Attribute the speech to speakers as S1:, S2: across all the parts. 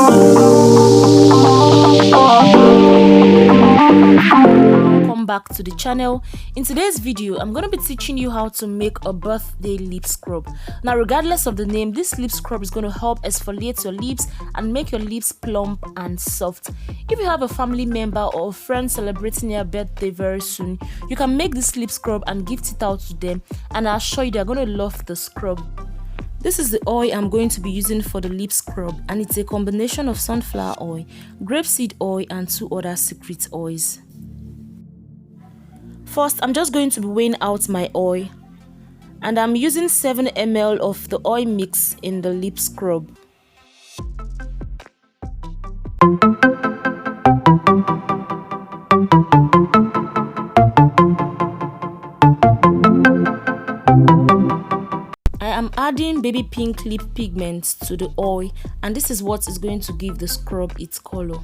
S1: Welcome back to the channel. In today's video, I'm going to be teaching you how to make a birthday lip scrub. Now, regardless of the name, this lip scrub is going to help exfoliate your lips and make your lips plump and soft. If you have a family member or a friend celebrating their birthday very soon, you can make this lip scrub and gift it out to them, and I'll show you they're going to love the scrub. This is the oil I'm going to be using for the lip scrub, and it's a combination of sunflower oil, grapeseed oil, and 2 other secret oils. First, I'm just going to be weighing out my oil, and I'm using 7 ml of the oil mix in the lip scrub. I am adding baby pink lip pigment to the oil, and this is what is going to give the scrub its color.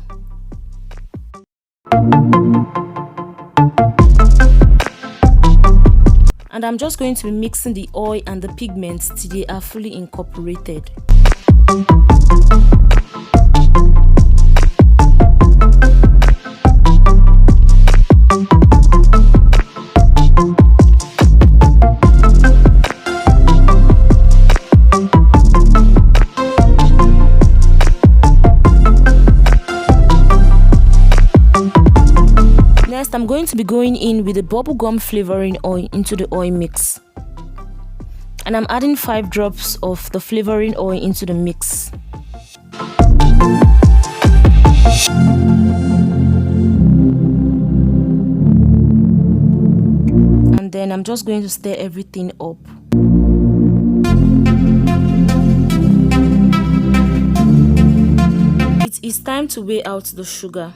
S1: And I'm just going to be mixing the oil and the pigments till they are fully incorporated. Next, I'm going to be going in with the bubblegum flavoring oil into the oil mix. And I'm adding 5 drops of the flavoring oil into the mix. And then I'm just going to stir everything up. It is time to weigh out the sugar.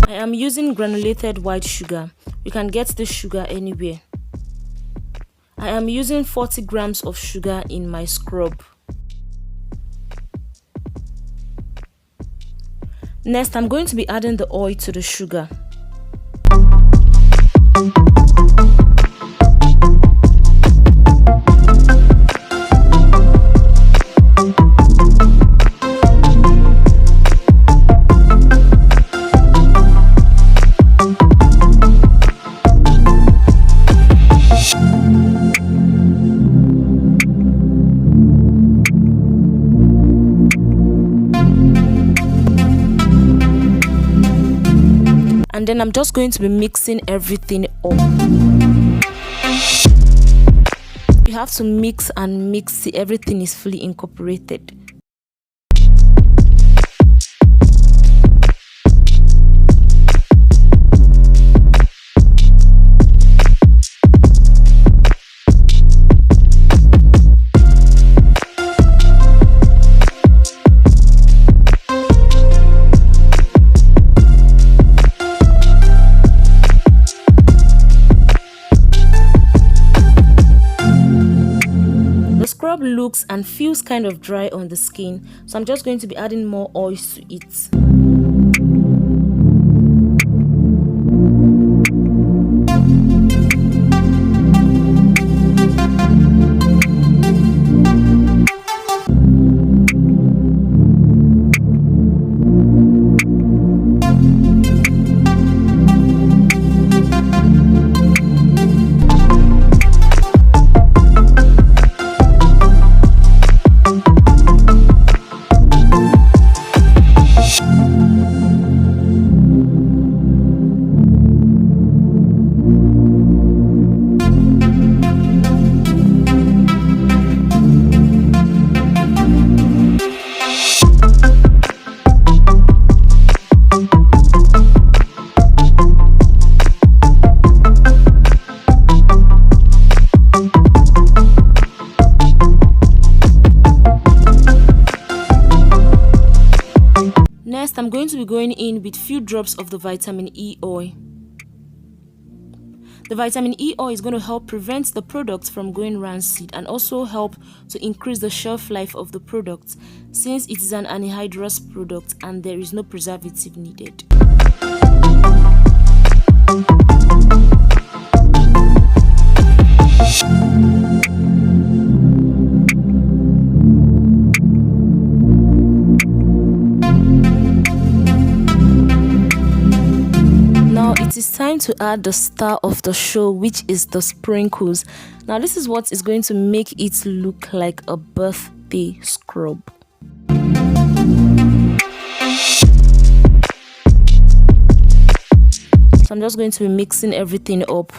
S1: I am using granulated white sugar. You can get this sugar anywhere. I am using 40 grams of sugar in my scrub. Next, I'm going to be adding the oil to the sugar. And then I'm just going to be mixing everything up. You have to mix and mix till everything is fully incorporated. Scrub looks and feels kind of dry on the skin, so I'm just going to be adding more oils to it. Next, I'm going to be going in with few drops of the vitamin E oil. The vitamin E oil is going to help prevent the product from going rancid and also help to increase the shelf life of the product, since it is an anhydrous product and there is no preservative needed. going to add the star of the show, which is the sprinkles. Now this is what is going to make it look like a birthday scrub. So I'm just going to be mixing everything up.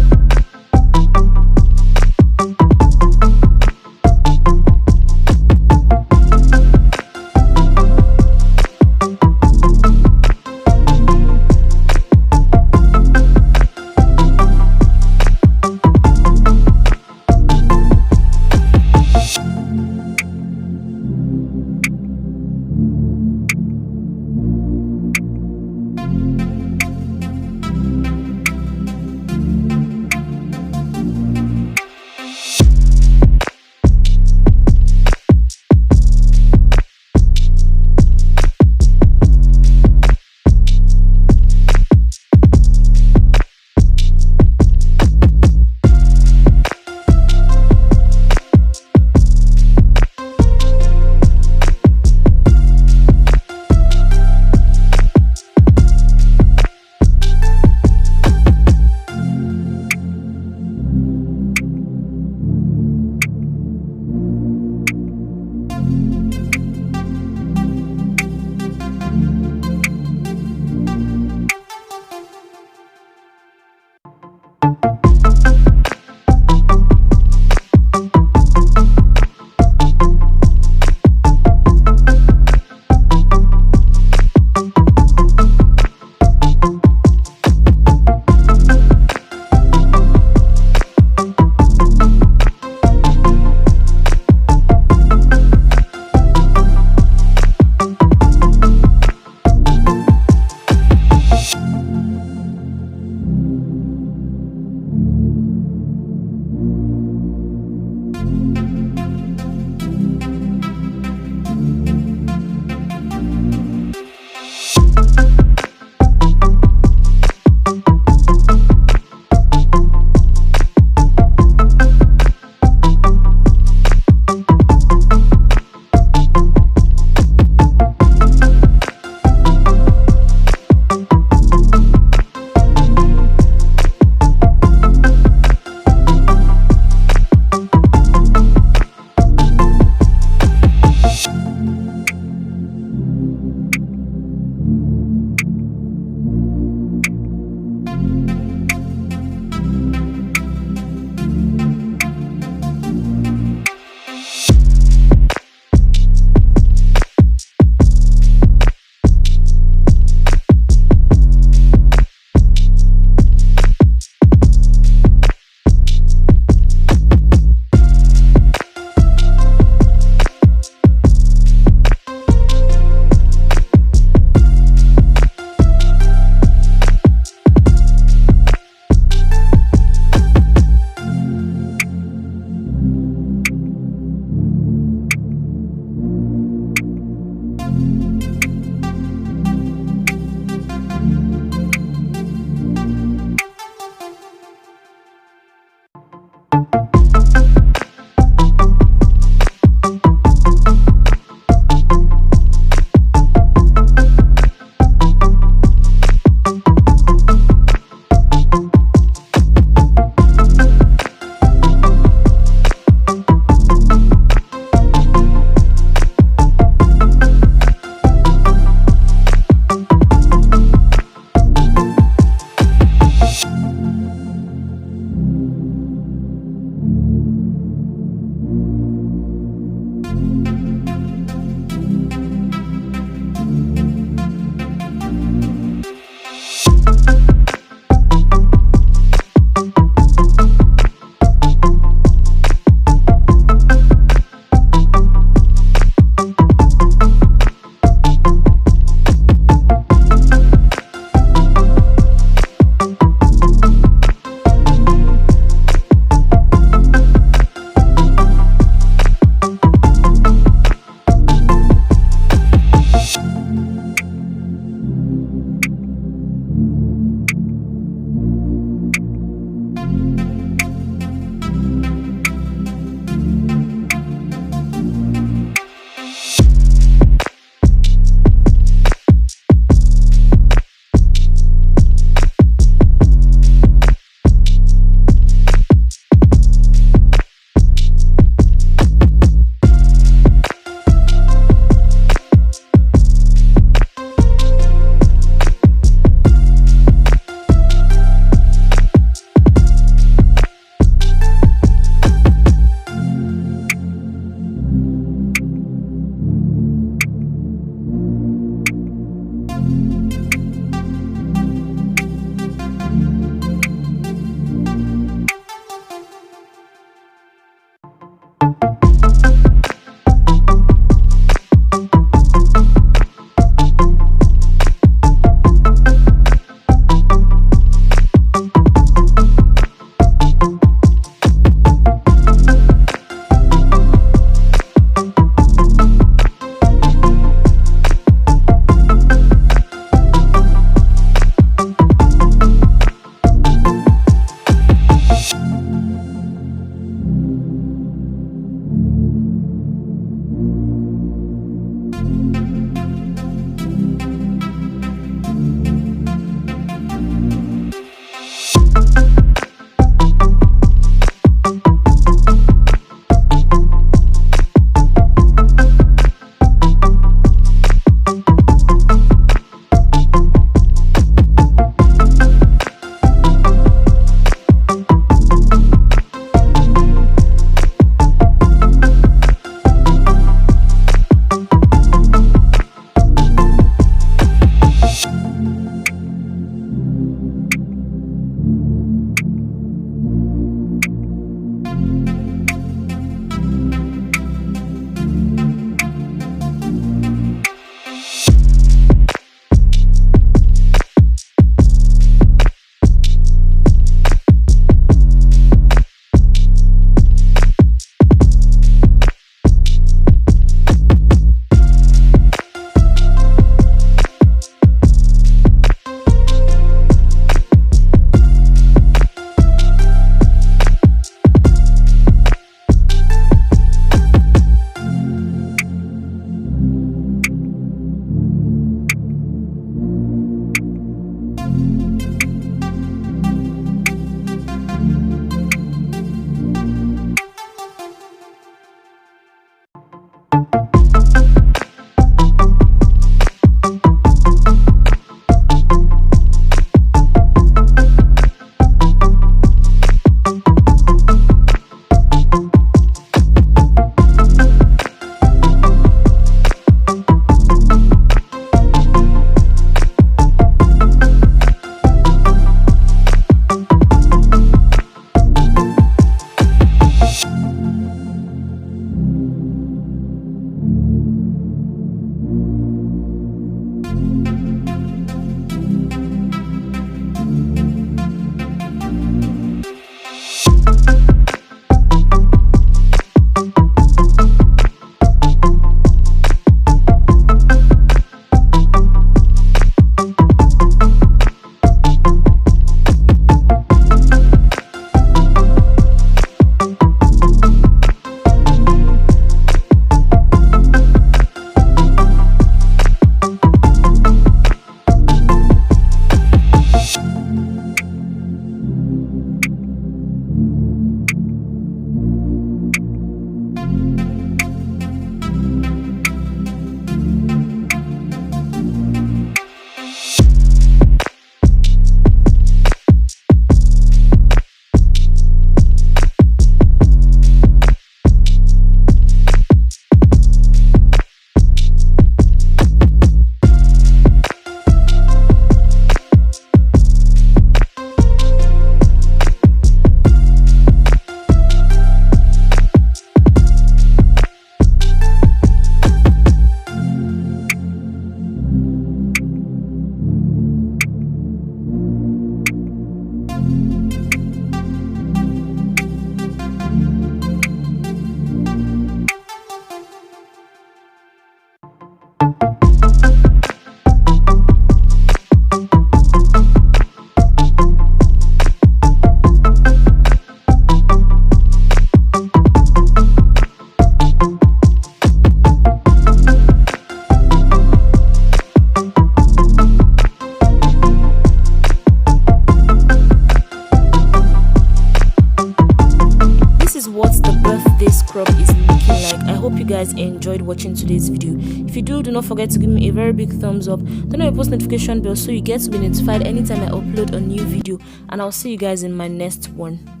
S1: what the birthday scrub is looking like. I hope you guys enjoyed watching today's video. If you do not forget to give me a very big thumbs up, turn on your post notification bell so you get to be notified anytime I upload a new video, and I'll see you guys in my next one.